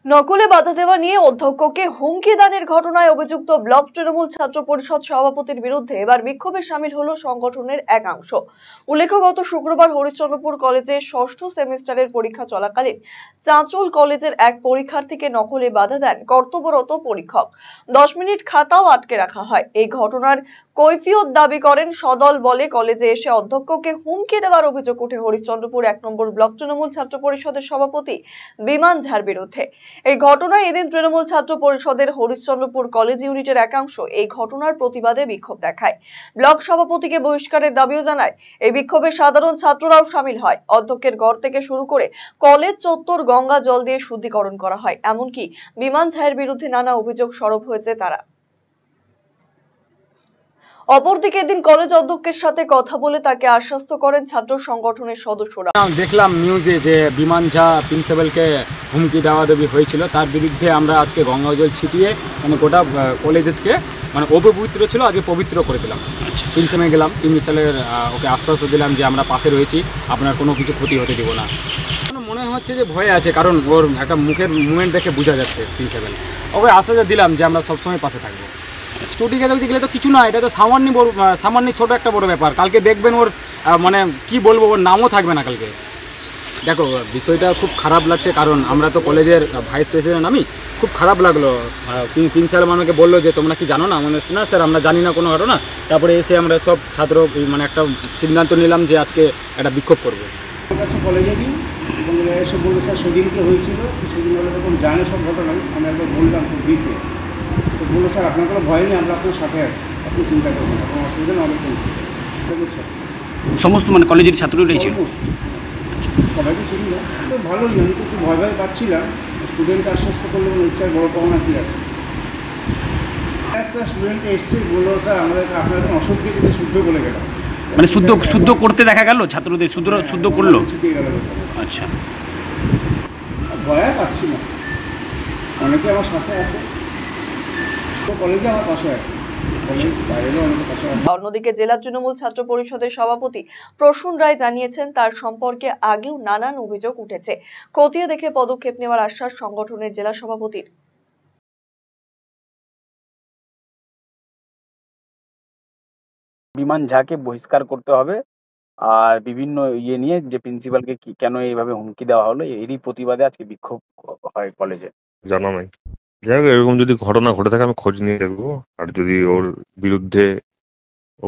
নকলে বাধা দেওয়া নিয়ে অধ্যক্ষকে হুমকি দানের ঘটনায় অভিযুক্ত ব্লক তৃণমূল ছাত্র পরিষদ সভাপতির বিরুদ্ধে এবার বিক্ষোভে শামিল হলো সংগঠনের একাংশ। উল্লেখ্য, গত শুক্রবার হরিশ্চন্দ্রপুর কলেজে ষষ্ঠ সেমিস্টারের পরীক্ষা চলাকালীন চাঁচল কলেজের এক পরীক্ষার্থীকে নকলে বাধা দেন কর্তব্যরত পরীক্ষক। 10 মিনিট খাতাও আটকে রাখা হয়। এই ঘটনার কৈফিয়ত দাবি করেন সদল বলে কলেজে এসে অধ্যক্ষকে হুমকি দেওয়ার অভিযোগ উঠে হরিশ্চন্দ্রপুর 1 নম্বর ব্লক তৃণমূল ছাত্র পরিষদের সভাপতি বিমান ঝার বিরুদ্ধে। এই ঘটনায় এদিন তৃণমূল ছাত্র পরিষদের হরিশ্চন্দ্রপুর কলেজ ইউনিটের একাংশ এই ঘটনার প্রতিবাদে বিক্ষোভ দেখায়। ব্লক সভাপতিকে বহিষ্কারের দাবিও জানায়। এই বিক্ষোভে সাধারণ ছাত্ররাও শামিল হয়। অধ্যক্ষের ঘর থেকে শুরু করে কলেজ চত্বর গঙ্গা জল দিয়ে শুদ্ধিকরণ করা হয়। এমনকি বিমান ঝায়ের বিরুদ্ধে নানা অভিযোগ সরব হয়েছে তারা। অপরদিকে এদিন কলেজ অধ্যক্ষের সাথে কথা বলে তাকে আশ্বস্ত করেন ছাত্র সংগঠনের সদস্যরা। দেখলাম নিউজে যে বিমান ঝা প্রিন্সিপালকে হুমকি দেওয়া দেওয়ি হয়েছিল, তার বিরুদ্ধে আমরা আজকে গঙ্গা জল ছিটিয়ে গোটা কলেজকে অপবিত্র ছিল আজকে পবিত্র করে দিলাম। প্রিন্সিপালে গেলাম, প্রিন্সিপালের ওকে আশ্বাস দিলাম যে আমরা পাশে রয়েছি, আপনার কোনো কিছু ক্ষতি হতে দেবো না। মনে হচ্ছে যে ভয়ে আছে, কারণ ওর একটা মুখের মুভমেন্ট দেখে বোঝা যাচ্ছে প্রিন্সিপাল। ওকে আশ্বাস দিলাম যে আমরা সবসময় পাশে থাকবো। স্টুডিকে দেখতে গেলে তো কিছু না, এটা তো সামান্য ছোট একটা বড় ব্যাপার। কালকে দেখবেন ওর কি বলবো, ওর নামও থাকবে না কালকে। দেখো, বিষয়টা খুব খারাপ লাগছে, কারণ আমরা তো কলেজের ভাইস প্রেসিডেন্ট, আমি খুব খারাপ লাগলো। প্রিন্সিপাল আমাকে বললো যে তোমরা কি জানো না, না স্যার আমরা জানি না কোনো ঘটনা। তারপরে এসে আমরা সব ছাত্র একটা সিদ্ধান্ত নিলাম যে আজকে একটা বিক্ষোভ করবো। কলেজেরই এবং এসে বললো স্যার সেদিনকে হয়েছিল, সেদিন হলে তখন জানে সব ঘটনাই, আমি একবার বললাম খুব ব্রিফে। তো বললো স্যার আপনার কোনো ভয় নেই, আমরা আপনার সাথে আছি, আপনি চিন্তা করবেন না, কোনো অসুবিধা না, অনেক বুঝছেন। সমস্ত ছাত্ররাই ছিল, সবাইকে চিনি না, তো ভালোই। আমি তো একটু ভয় পাচ্ছিলাম। স্টুডেন্ট আশ্বস্ত করলো, ইচ্ছার বড় পাওনা কী আছে। একটা স্টুডেন্ট এসছে, বললো স্যার আমাদেরকে আপনার অসুখ দিয়ে যদি শুদ্ধ করে গেলাম, শুদ্ধ করতে দেখা গেল, ছাত্রদের শুদ্ধ করলো, ছিটিয়ে গেল। আচ্ছা, ভয় আর পাচ্ছি না, অনেকে আমার সাথে আছে, কলেজে আমার পাশে আছে। অন্যদিকে জেলা তৃণমূল ছাত্র পরিষদের সভাপতি প্রসূন রায় জানিয়েছেন তার সম্পর্কে আগেও নানান অভিযোগ উঠেছে, খতিয়ে দেখে পদক্ষেপ নেওয়ার আশ্বাস সংগঠনের জেলা সভাপতির। বিমান ঝাকে বহিষ্কার করতে হবে, আর বিভিন্ন নিয়ে যে প্রিন্সিপালকে কেন এইভাবে হুমকি দেওয়া হলো, এরই প্রতিবাদে আজকে বিক্ষোভ হয় কলেজে। জানা নাই, যাই হোক এরকম যদি ঘটনা ঘটে থাকে আমি খোঁজ নিয়ে দেখবো। আর যদি ওর বিরুদ্ধে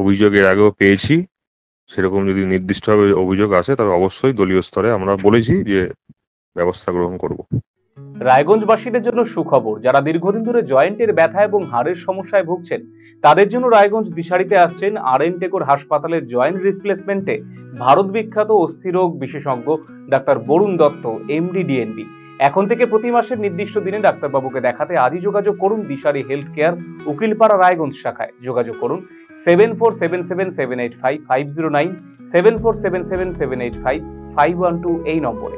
অভিযোগ এর আগেও পেয়েছি, সেরকম যদি নির্দিষ্টভাবে অভিযোগ আসে, তবে অবশ্যই দলীয় স্তরে আমরা বলেছি যে ব্যবস্থা গ্রহণ করব। রায়গঞ্জবাসীদের জন্য সুখবর, যারা দীর্ঘদিন ধরে জয়েন্টের ব্যথা এবং হাড়ের সমস্যায় ভুগছেন তাদের জন্য রায়গঞ্জ দিশারিতে আসছেন আর.এন. টেকর হাসপাতালের জয়েন্ট রিপ্লেসমেন্টে ভারত বিখ্যাত অস্থিরোগ বিশেষজ্ঞ doctor Barun Dutta, MD, DNB. এখন থেকে প্রতি মাসের নির্দিষ্ট দিনে ডাক্তারবাবুকে দেখাতে আজই যোগাযোগ করুন দিশারি হেলথ কেয়ার, উকিলপাড়া, রায়গঞ্জ শাখায়। যোগাযোগ করুন 7477785509, 7477785512 এই নম্বরে।